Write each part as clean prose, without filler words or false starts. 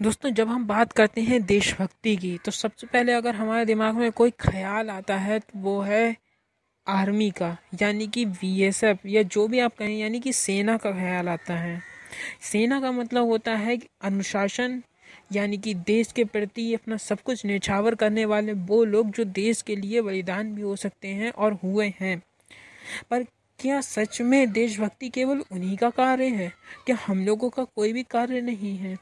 दोस्तों, जब हम बात करते हैं देशभक्ति की तो सबसे पहले अगर हमारे दिमाग में कोई ख्याल आता है तो वो है आर्मी का, यानी कि बीएसएफ या जो भी आप कहें, यानी कि सेना का ख्याल आता है। सेना का मतलब होता है कि अनुशासन, यानी कि देश के प्रति अपना सब कुछ न्यौछावर करने वाले वो लोग जो देश के लिए बलिदान भी हो सकते हैं और हुए हैं। पर क्या सच में देशभक्ति केवल उन्हीं का कार्य है? क्या हम लोगों का कोई भी कार्य नहीं है?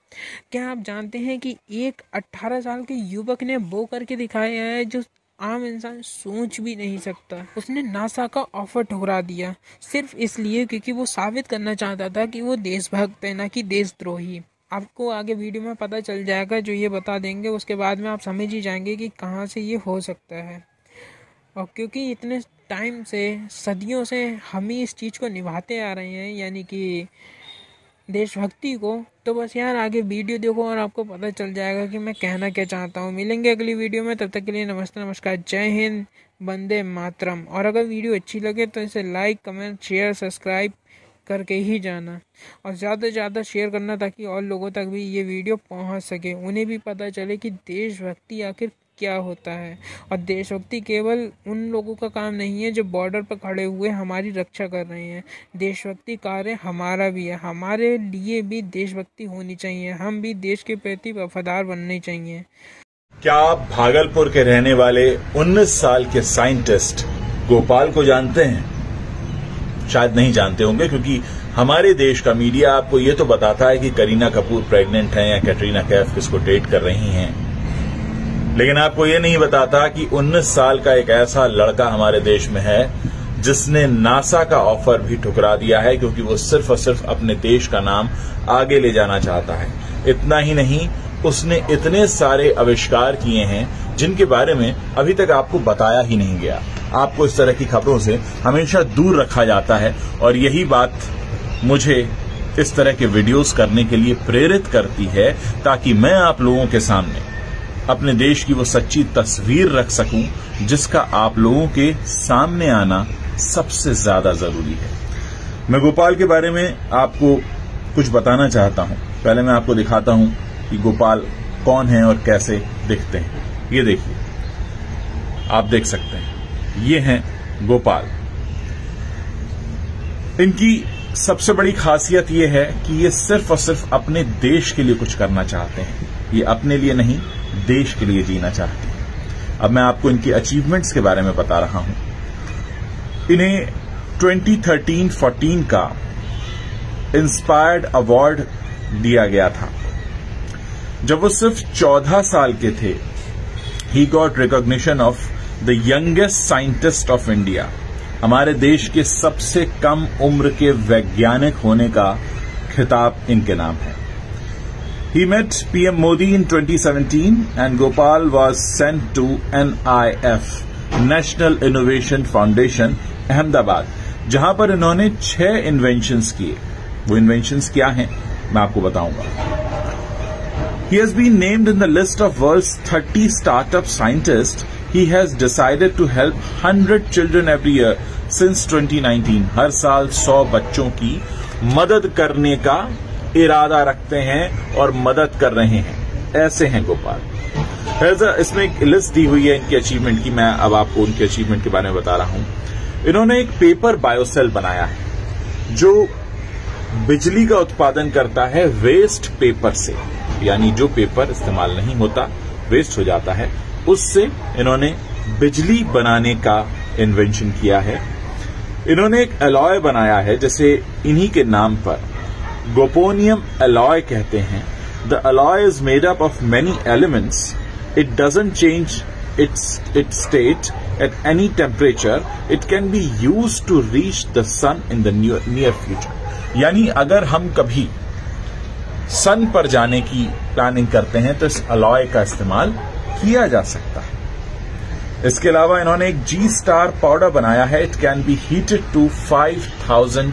क्या आप जानते हैं कि एक 18 साल के युवक ने वो करके दिखाया है जो आम इंसान सोच भी नहीं सकता। उसने नासा का ऑफर ठुकरा दिया सिर्फ इसलिए क्योंकि वो साबित करना चाहता था कि वो देशभक्त है, ना कि देशद्रोही। आपको आगे वीडियो में पता चल जाएगा, जो ये बता देंगे उसके बाद में आप समझ ही जाएंगे कि कहाँ से ये हो सकता है। और क्योंकि इतने टाइम से, सदियों से हम ही इस चीज़ को निभाते आ रहे हैं, यानी कि देशभक्ति को, तो बस यार आगे वीडियो देखो और आपको पता चल जाएगा कि मैं कहना क्या चाहता हूँ। मिलेंगे अगली वीडियो में, तब तक के लिए नमस्ते, नमस्कार, जय हिंद, वंदे मातरम। और अगर वीडियो अच्छी लगे तो इसे लाइक, कमेंट, शेयर, सब्सक्राइब करके ही जाना, और ज़्यादा से ज़्यादा शेयर करना ताकि और लोगों तक भी ये वीडियो पहुंच सके, उन्हें भी पता चले कि देशभक्ति आखिर क्या होता है। और देशभक्ति केवल उन लोगों का काम नहीं है जो बॉर्डर पर खड़े हुए हमारी रक्षा कर रहे हैं। देशभक्ति कार्य हमारा भी है, हमारे लिए भी देशभक्ति होनी चाहिए, हम भी देश के प्रति वफादार बनने चाहिए। क्या आप भागलपुर के रहने वाले 19 साल के साइंटिस्ट गोपाल को जानते हैं? शायद नहीं जानते होंगे, क्योंकि हमारे देश का मीडिया आपको ये तो बताता है कि करीना कपूर प्रेग्नेंट हैं या कैटरीना कैफ किसको डेट कर रही हैं, लेकिन आपको ये नहीं बताता कि 19 साल का एक ऐसा लड़का हमारे देश में है जिसने नासा का ऑफर भी ठुकरा दिया है, क्योंकि वो सिर्फ और सिर्फ अपने देश का नाम आगे ले जाना चाहता है। इतना ही नहीं, उसने इतने सारे आविष्कार किए हैं जिनके बारे में अभी तक आपको बताया ही नहीं गया। आपको इस तरह की खबरों से हमेशा दूर रखा जाता है, और यही बात मुझे इस तरह के वीडियोस करने के लिए प्रेरित करती है, ताकि मैं आप लोगों के सामने अपने देश की वो सच्ची तस्वीर रख सकूं जिसका आप लोगों के सामने आना सबसे ज्यादा जरूरी है। मैं गोपाल के बारे में आपको कुछ बताना चाहता हूं। पहले मैं आपको दिखाता हूं कि गोपाल कौन है और कैसे दिखते हैं। ये देखिए, आप देख सकते हैं, ये हैं गोपाल। इनकी सबसे बड़ी खासियत ये है कि ये सिर्फ और सिर्फ अपने देश के लिए कुछ करना चाहते हैं। ये अपने लिए नहीं, देश के लिए जीना चाहते हैं। अब मैं आपको इनकी अचीवमेंट्स के बारे में बता रहा हूं। इन्हें 2013-14 का इंस्पायर्ड अवार्ड दिया गया था। जब वो सिर्फ 14 साल के थे, he got recognition of the youngest scientist of India. हमारे देश के सबसे कम उम्र के वैज्ञानिक होने का खिताब इनके नाम है। He met PM Modi in 2017 and Gopal was sent to NIF, National Innovation Foundation, Ahmedabad, जहां पर इन्होंने 6 इन्वेंशंस किए। वो इन्वेंशंस क्या हैं, मैं आपको बताऊंगा। He has been named in the list of world's 30 startup scientists. He has decided to help 100 children every year since 2019. हर साल 100 बच्चों की मदद करने का इरादा रखते हैं और मदद कर रहे हैं। ऐसे हैं गोपाल। इसमें एक लिस्ट दी हुई है इनकी अचीवमेंट की। मैं अब आपको उनके अचीवमेंट के बारे में बता रहा हूं। इन्होंने एक पेपर बायोसेल बनाया है जो बिजली का उत्पादन करता है वेस्ट पेपर से, यानी जो पेपर इस्तेमाल नहीं होता, वेस्ट हो जाता है, उससे इन्होंने बिजली बनाने का इन्वेंशन किया है। इन्होंने एक अलॉय बनाया है, जैसे इन्हीं के नाम पर गोपोनियम अलॉय कहते हैं। The alloy is made up of many elements. It doesn't change its state at any temperature. It can be use to reach the sun in the near future. यानी अगर हम कभी सन पर जाने की प्लानिंग करते हैं तो इस अलॉय का इस्तेमाल किया जा सकता है। इसके अलावा इन्होंने एक जी स्टार पाउडर बनाया है। It can be heated to 5000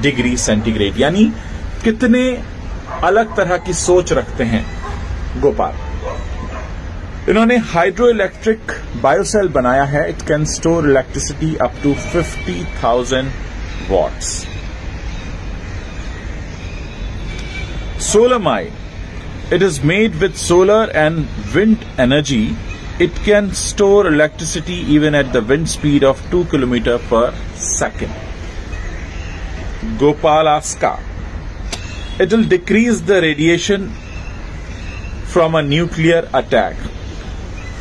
degree centigrade. यानी कितने अलग तरह की सोच रखते हैं गोपाल। इन्होंने हाइड्रो इलेक्ट्रिक बायोसेल बनाया है। It can store electricity up to 50,000 watts. सोलमाई It is made with solar and wind energy. It can store electricity even at the wind speed of 2 km per second. Gopalaska. It will decrease the radiation from a nuclear attack.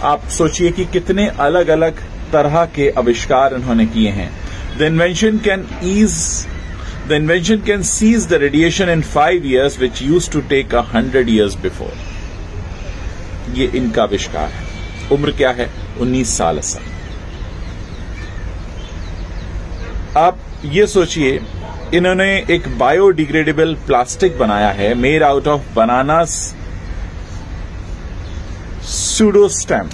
आप सोचिए कि कितने अलग अलग तरह के आविष्कार उन्होंने किए हैं. The invention can cease the radiation in 5 years, which used to take 100 years before. ये इनका आविष्कार है. उम्र क्या है? 19 साल असल. आप ये सोचिए, इन्होंने एक बायोडिग्रेडेबल प्लास्टिक बनाया है, made out of bananas pseudostem.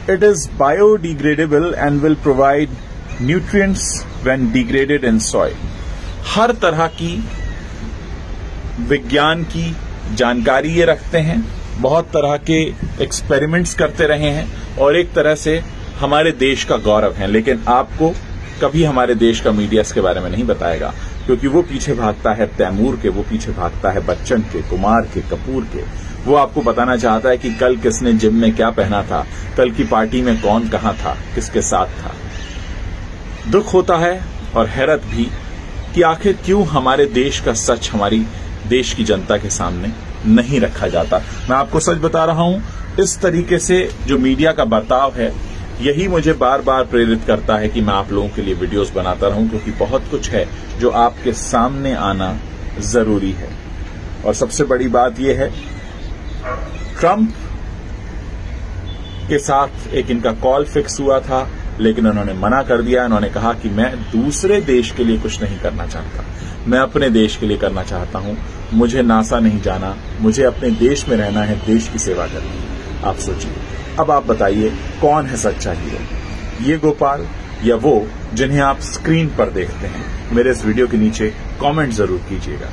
It is biodegradable and will provide nutrients when degraded in soil. हर तरह की विज्ञान की जानकारी ये रखते हैं, बहुत तरह के एक्सपेरिमेंट्स करते रहे हैं और एक तरह से हमारे देश का गौरव है. लेकिन आपको कभी हमारे देश का मीडिया इसके बारे में नहीं बताएगा, क्योंकि वो पीछे भागता है तैमूर के, वो पीछे भागता है बच्चन के, कुमार के, कपूर के. वो आपको बताना चाहता है कि कल किसने जिम में क्या पहना था, कल की पार्टी में कौन कहां था, किसके साथ था. दुख होता है और हैरत भी कि आखिर क्यों हमारे देश का सच हमारी देश की जनता के सामने नहीं रखा जाता. मैं आपको सच बता रहा हूं, इस तरीके से जो मीडिया का बर्ताव है, यही मुझे बार बार प्रेरित करता है कि मैं आप लोगों के लिए वीडियोस बनाता रहूं, क्योंकि बहुत कुछ है जो आपके सामने आना जरूरी है. और सबसे बड़ी बात यह है, ट्रंप के साथ एक इनका कॉल फिक्स हुआ था, लेकिन उन्होंने मना कर दिया. उन्होंने कहा कि मैं दूसरे देश के लिए कुछ नहीं करना चाहता, मैं अपने देश के लिए करना चाहता हूं. मुझे नासा नहीं जाना, मुझे अपने देश में रहना है, देश की सेवा करनी. आप सोचिए, अब आप बताइए कौन है सच्चा हीरो, ये गोपाल या वो जिन्हें आप स्क्रीन पर देखते हैं? मेरे इस वीडियो के नीचे कमेंट जरूर कीजिएगा.